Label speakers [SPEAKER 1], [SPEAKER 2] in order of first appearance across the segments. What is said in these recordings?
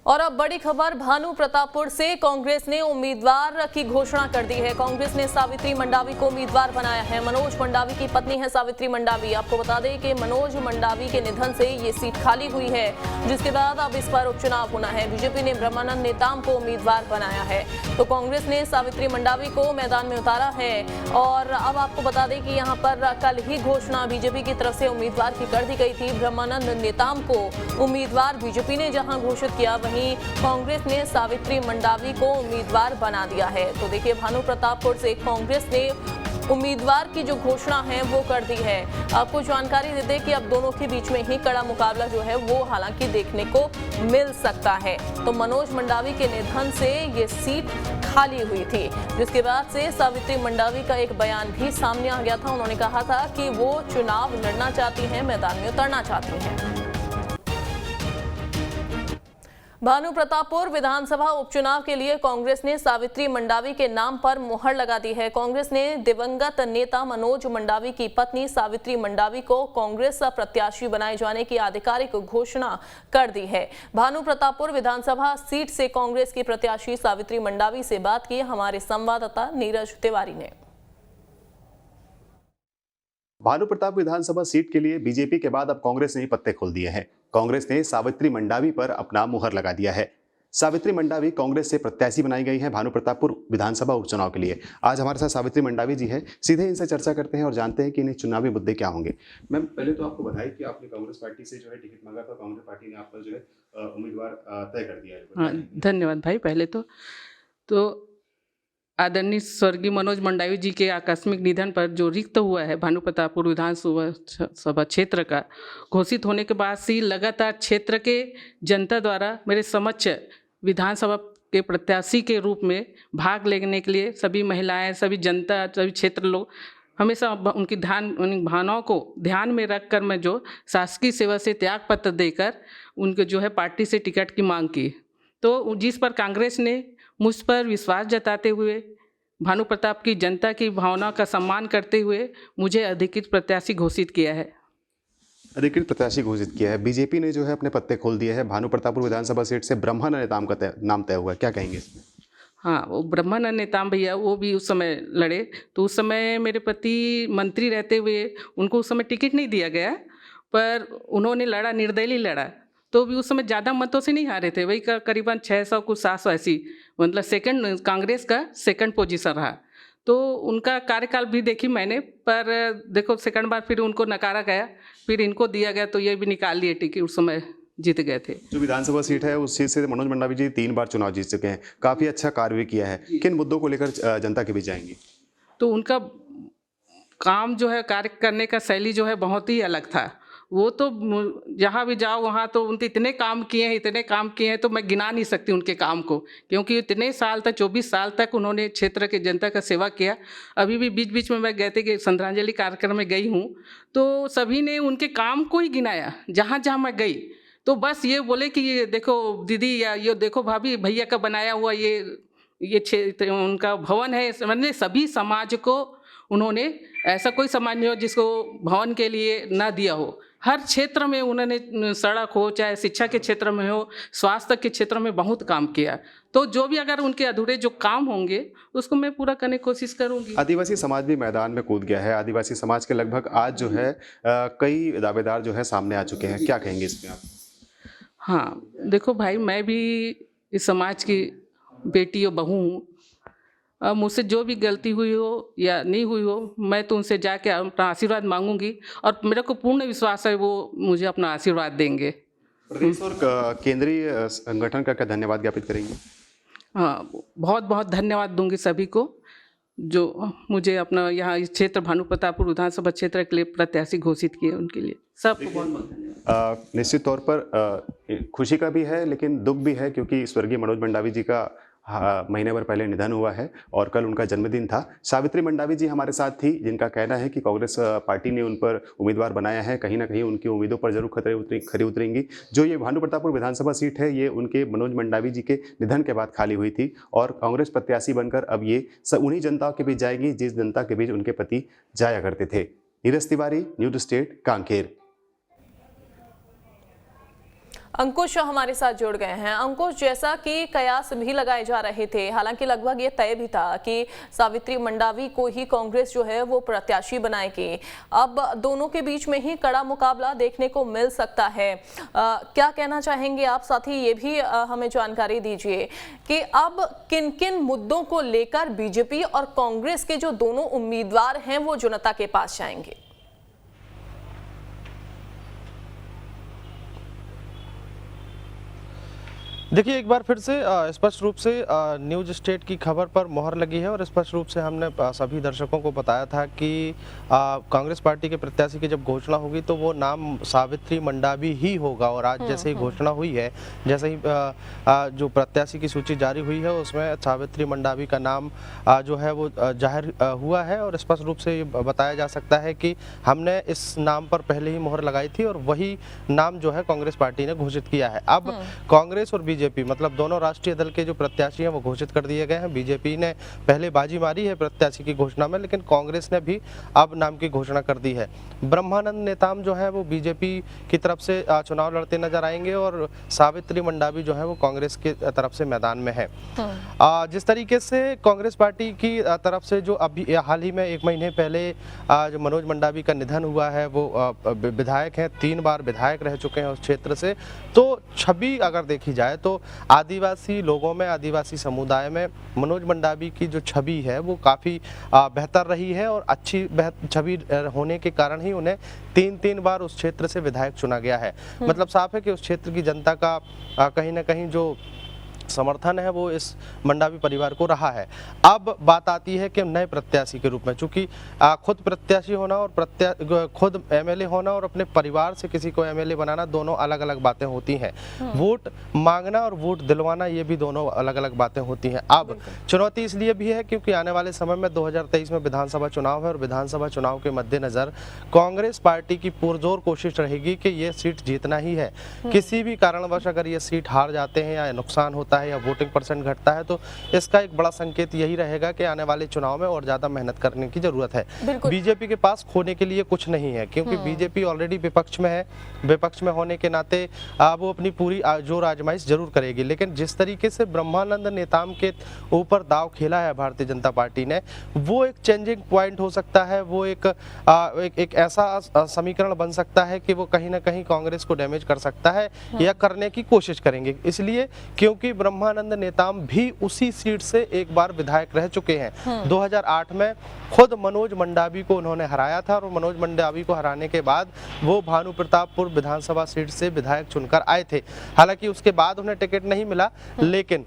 [SPEAKER 1] और अब बड़ी खबर भानु प्रतापपुर से। कांग्रेस ने उम्मीदवार की घोषणा कर दी है। कांग्रेस ने सावित्री मंडावी को उम्मीदवार बनाया है। मनोज मंडावी की पत्नी है सावित्री मंडावी। आपको बता दें कि मनोज मंडावी के निधन से ये सीट खाली हुई है, जिसके बाद अब इस पर उपचुनाव होना है। बीजेपी ने ब्रह्मानंद नेताम को उम्मीदवार बनाया है, तो कांग्रेस ने सावित्री मंडावी को मैदान में उतारा है। और अब आपको बता दें कि यहाँ पर कल ही घोषणा बीजेपी की तरफ से उम्मीदवार की कर दी गई थी। ब्रह्मानंद नेताम को उम्मीदवार बीजेपी ने जहां घोषित किया, वहीं कांग्रेस ने सावित्री मंडावी को उम्मीदवार बना दिया है। तो देखिए, भानु प्रतापपुर से कांग्रेस ने उम्मीदवार की जो घोषणा है वो कर दी है। आपको जानकारी दे दें कि अब दोनों के बीच में ही कड़ा मुकाबला जो है वो हालांकि देखने को मिल सकता है। तो मनोज मंडावी के निधन से ये सीट खाली हुई थी, जिसके बाद से सावित्री मंडावी का एक बयान भी सामने आ गया था। उन्होंने कहा था कि वो चुनाव लड़ना चाहती हैं, मैदान में उतरना चाहती हैं। भानु प्रतापपुर विधानसभा उपचुनाव के लिए कांग्रेस ने सावित्री मंडावी के नाम पर मुहर लगा दी है। कांग्रेस ने दिवंगत नेता मनोज मंडावी की पत्नी सावित्री मंडावी को कांग्रेस प्रत्याशी बनाए जाने की आधिकारिक घोषणा कर दी है। भानु प्रतापपुर विधानसभा सीट से कांग्रेस की प्रत्याशी सावित्री मंडावी से बात की हमारे संवाददाता नीरज तिवारी ने।
[SPEAKER 2] भानु प्रताप विधानसभा सीट के लिए बीजेपी के बाद अब कांग्रेस ने पत्ते खोल दिए हैं। कांग्रेस ने सावित्री मंडावी पर अपना मुहर लगा दिया है। सावित्री मंडावी कांग्रेस से प्रत्याशी बनाई गई है भानु प्रतापपुर विधानसभा उपचुनाव के लिए। आज हमारे साथ सावित्री मंडावी जी है, सीधे इनसे चर्चा करते हैं और जानते हैं कि इन्हें चुनावी मुद्दे क्या होंगे। मैम, पहले तो आपको बधाई कि आपने कांग्रेस पार्टी से जो है टिकट मांगा था, कांग्रेस पार्टी ने आपका जो है उम्मीदवार तय कर दिया है।
[SPEAKER 3] हाँ, धन्यवाद भाई। पहले तो आदरणीय स्वर्गीय मनोज मंडावी जी के आकस्मिक निधन पर जो रिक्त हुआ है भानु प्रतापपुर विधानसभा क्षेत्र का, घोषित होने के बाद से लगातार क्षेत्र के जनता द्वारा मेरे समक्ष विधानसभा के प्रत्याशी के रूप में भाग लेने के लिए सभी महिलाएं, सभी जनता, सभी क्षेत्र लोग हमेशा उनकी भावनाओं को ध्यान में रखकर मैं जो शासकीय सेवा से त्याग पत्र देकर उनको जो है पार्टी से टिकट की मांग की। तो जिस पर कांग्रेस ने मुझ पर विश्वास जताते हुए भानु प्रताप की जनता की भावना का सम्मान करते हुए मुझे अधिकृत प्रत्याशी घोषित किया है।
[SPEAKER 2] अधिकृत प्रत्याशी घोषित किया है। बीजेपी ने जो है अपने पत्ते खोल दिए हैं। भानु प्रतापपुर विधानसभा सीट से ब्रह्मानंद नेताम का नाम तय हुआ है, क्या कहेंगे इसमें?
[SPEAKER 3] हाँ, वो ब्रह्मानंद नेताम भैया वो भी उस समय लड़े, तो उस समय मेरे पति मंत्री रहते हुए उनको उस समय टिकट नहीं दिया गया, पर उन्होंने लड़ा, निर्दलीय लड़ा, तो भी उस समय ज़्यादा मतों से नहीं हारे थे, वही करीबन 600 कुछ 700 ऐसी, मतलब सेकंड, कांग्रेस का सेकंड पोजीशन रहा। तो उनका कार्यकाल भी देखी मैंने, पर देखो सेकंड बार फिर उनको नकारा गया, फिर इनको दिया गया, तो ये भी निकाल लिए टिकट, उस समय जीत गए थे।
[SPEAKER 2] जो विधानसभा सीट है उस सीट से मनोज मंडावी जी 3 बार चुनाव जीत चुके हैं, काफ़ी अच्छा कार्य भी किया है। किन मुद्दों को लेकर जनता के बीच जाएंगी?
[SPEAKER 3] तो उनका काम जो है, कार्य करने का शैली जो है बहुत ही अलग था। वो तो जहाँ भी जाओ वहाँ तो उनके इतने काम किए हैं तो मैं गिना नहीं सकती उनके काम को, क्योंकि इतने साल तक 24 साल तक उन्होंने क्षेत्र के जनता का सेवा किया। अभी भी बीच बीच में मैं गए थे कि श्रद्धांजलि कार्यक्रम में गई हूँ, तो सभी ने उनके काम को ही गिनाया। जहाँ जहाँ मैं गई तो बस ये बोले कि ये देखो दीदी, या ये देखो भाभी, भैया का बनाया हुआ ये क्षेत्र उनका भवन है। मतलब सभी समाज को उन्होंने, ऐसा कोई समाज नहीं हो जिसको भवन के लिए ना दिया हो। हर क्षेत्र में उन्होंने, सड़क हो, चाहे शिक्षा के क्षेत्र में हो, स्वास्थ्य के क्षेत्र में बहुत काम किया। तो जो भी अगर उनके अधूरे जो काम होंगे उसको मैं पूरा करने की कोशिश करूंगी।
[SPEAKER 2] आदिवासी समाज भी मैदान में कूद गया है। आदिवासी समाज के लगभग आज जो है कई दावेदार जो है सामने आ चुके हैं, क्या कहेंगे इसमें आप?
[SPEAKER 3] हाँ, देखो भाई, मैं भी इस समाज की बेटी और बहू हूँ। अब मुझसे जो भी गलती हुई हो या नहीं हुई हो, मैं तो उनसे जाके अपना आशीर्वाद मांगूंगी, और मेरे को पूर्ण विश्वास है वो मुझे अपना आशीर्वाद देंगे।
[SPEAKER 2] प्रदेश और केंद्रीय संगठन का क्या धन्यवाद ज्ञापित करेंगे?
[SPEAKER 3] हाँ, बहुत बहुत धन्यवाद दूंगी सभी को जो मुझे अपना यहाँ इस क्षेत्र भानु प्रतापपुर विधानसभा क्षेत्र के लिए प्रत्याशी घोषित किए, उनके लिए सबको बहुत बहुत धन्यवाद।
[SPEAKER 2] निश्चित तौर पर खुशी का भी है लेकिन दुख भी है, क्योंकि स्वर्गीय मनोज मंडावी जी का महीने भर पहले निधन हुआ है और कल उनका जन्मदिन था। सावित्री मंडावी जी हमारे साथ थी, जिनका कहना है कि कांग्रेस पार्टी ने उन पर उम्मीदवार बनाया है, कहीं ना कहीं उनकी उम्मीदों पर जरूर खरी उतरेंगी। जो ये भानु प्रतापपुर विधानसभा सीट है, ये उनके मनोज मंडावी जी के निधन के बाद खाली हुई थी और कांग्रेस प्रत्याशी बनकर अब ये उन्हीं जनता के बीच जाएगी जिस जनता के बीच उनके पति जाया करते थे। Neeraj Tiwari, News State, Kanker.
[SPEAKER 1] अंकुश हमारे साथ जुड़ गए हैं। अंकुश, जैसा कि कयास भी लगाए जा रहे थे, हालांकि लगभग ये तय भी था कि सावित्री मंडावी को ही कांग्रेस जो है वो प्रत्याशी बनाएगी, अब दोनों के बीच में ही कड़ा मुकाबला देखने को मिल सकता है। क्या कहना चाहेंगे आप? साथ ही ये भी हमें जानकारी दीजिए कि अब किन किन मुद्दों को लेकर बीजेपी और कांग्रेस के जो दोनों उम्मीदवार हैं वो जनता के पास जाएंगे।
[SPEAKER 4] देखिए, एक बार फिर से स्पष्ट रूप से न्यूज़ स्टेट की खबर पर मोहर लगी है और स्पष्ट रूप से हमने सभी दर्शकों को बताया था कि कांग्रेस पार्टी के प्रत्याशी की जब घोषणा होगी तो वो नाम सावित्री मंडावी ही होगा। और आज जैसे ही घोषणा हुई है, जैसे ही जो प्रत्याशी की सूची जारी हुई है उसमें सावित्री मंडावी का नाम जो है वो जाहिर हुआ है। और स्पष्ट रूप से ये बताया जा सकता है कि हमने इस नाम पर पहले ही मोहर लगाई थी और वही नाम जो है कांग्रेस पार्टी ने घोषित किया है। अब कांग्रेस और बीजेपी मतलब दोनों राष्ट्रीय दल के जो प्रत्याशी हैं वो घोषित कर दिए गए हैं। बीजेपी ने पहले बाजी मारी है प्रत्याशी की घोषणा में, लेकिन कांग्रेस ने भी अब नाम की घोषणा कर दी है। ब्रह्मानंद नेताम जो है वो बीजेपी की तरफ से चुनाव लड़ते नजर आएंगे और सावित्री मंडावी जो है वो कांग्रेस की तरफ से मैदान में है। जिस तरीके से कांग्रेस पार्टी की तरफ से जो अभी हाल ही में 1 महीने पहले जो मनोज मंडावी का निधन हुआ है, वो विधायक हैं, 3 बार विधायक रह चुके हैं उस क्षेत्र से, तो छवि अगर देखी जाए तो आदिवासी लोगों में, आदिवासी समुदाय में मनोज मंडावी की जो छवि है वो काफ़ी बेहतर रही है। और अच्छी छवि होने के कारण ही उन्हें 3 बार उस क्षेत्र से विधायक चुना गया है। मतलब साफ है कि उस क्षेत्र की जनता का कहीं ना कहीं जो समर्थन है वो इस मंडावी परिवार को रहा है। अब बात आती है कि नए प्रत्याशी के रूप में, चूंकि खुद प्रत्याशी होना और खुद एमएलए होना और अपने परिवार से किसी को एमएलए बनाना दोनों अलग अलग बातें होती हैं। वोट मांगना और वोट दिलवाना ये भी दोनों अलग अलग बातें होती हैं। अब चुनौती इसलिए भी है क्योंकि आने वाले समय में 2023 में विधानसभा चुनाव है और विधानसभा चुनाव के मद्देनजर कांग्रेस पार्टी की पुरजोर कोशिश रहेगी कि ये सीट जीतना ही है। किसी भी कारणवश अगर ये सीट हार जाते हैं या नुकसान होता है या वोटिंग परसेंट घटता है तो इसका एक बड़ा संकेत यही रहेगा कि आने वाले चुनाव में और ज्यादा मेहनत करने की जरूरत है। बीजेपी के पास खोने के लिए कुछ नहीं है क्योंकि बीजेपी ऑलरेडी विपक्ष में है। विपक्ष में होने के नाते वो अपनी पूरी जोर आजमाइश जरूर करेगी, लेकिन जिस तरीके से ब्रह्मानंद नेताम के ऊपर दाव खेला है भारतीय जनता पार्टी ने, वो एक चेंजिंग पॉइंट हो सकता है। वो एक ऐसा समीकरण बन सकता है कि वो कहीं ना कहीं कांग्रेस को डैमेज कर सकता है या करने की कोशिश करेंगे। इसलिए क्योंकि ब्रह्मानंद नेताम भी उसी सीट से एक बार विधायक रह चुके हैं। 2008 में खुद मनोज मंडावी को उन्होंने हराया था और मनोज मंडावी को हराने के बाद वो भानु प्रतापपुर विधानसभा सीट से विधायक चुनकर आए थे। हालांकि उसके बाद उन्हें टिकट नहीं मिला, लेकिन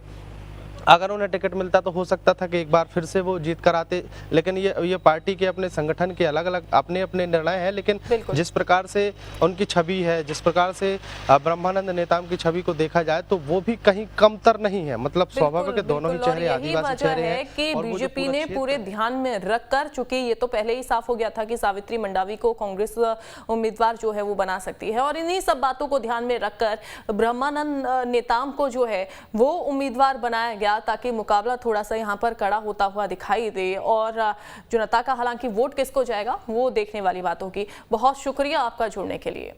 [SPEAKER 4] अगर उन्हें टिकट मिलता तो हो सकता था कि एक बार फिर से वो जीत कर आते। लेकिन ये पार्टी के अपने संगठन के अलग अलग अपने अपने निर्णय हैं, लेकिन जिस प्रकार से उनकी छवि है, जिस प्रकार से ब्रह्मानंद नेताम की छवि को देखा जाए तो वो भी कहीं कमतर नहीं है। मतलब स्वाभाविक है दोनों ही चेहरे आदिवासी चेहरे हैं
[SPEAKER 1] कि बीजेपी ने पूरे ध्यान में रखकर, चूंकि ये तो पहले ही साफ हो गया था कि सावित्री मंडावी को कांग्रेस उम्मीदवार जो है वो बना सकती है, और इन्हीं सब बातों को ध्यान में रखकर ब्रह्मानंद नेताम को जो है वो उम्मीदवार बनाया गया ताकि मुकाबला थोड़ा सा यहाँ पर कड़ा होता हुआ दिखाई दे। और जनता का हालांकि वोट किसको जाएगा वो देखने वाली बात होगी। बहुत शुक्रिया आपका जुड़ने के लिए।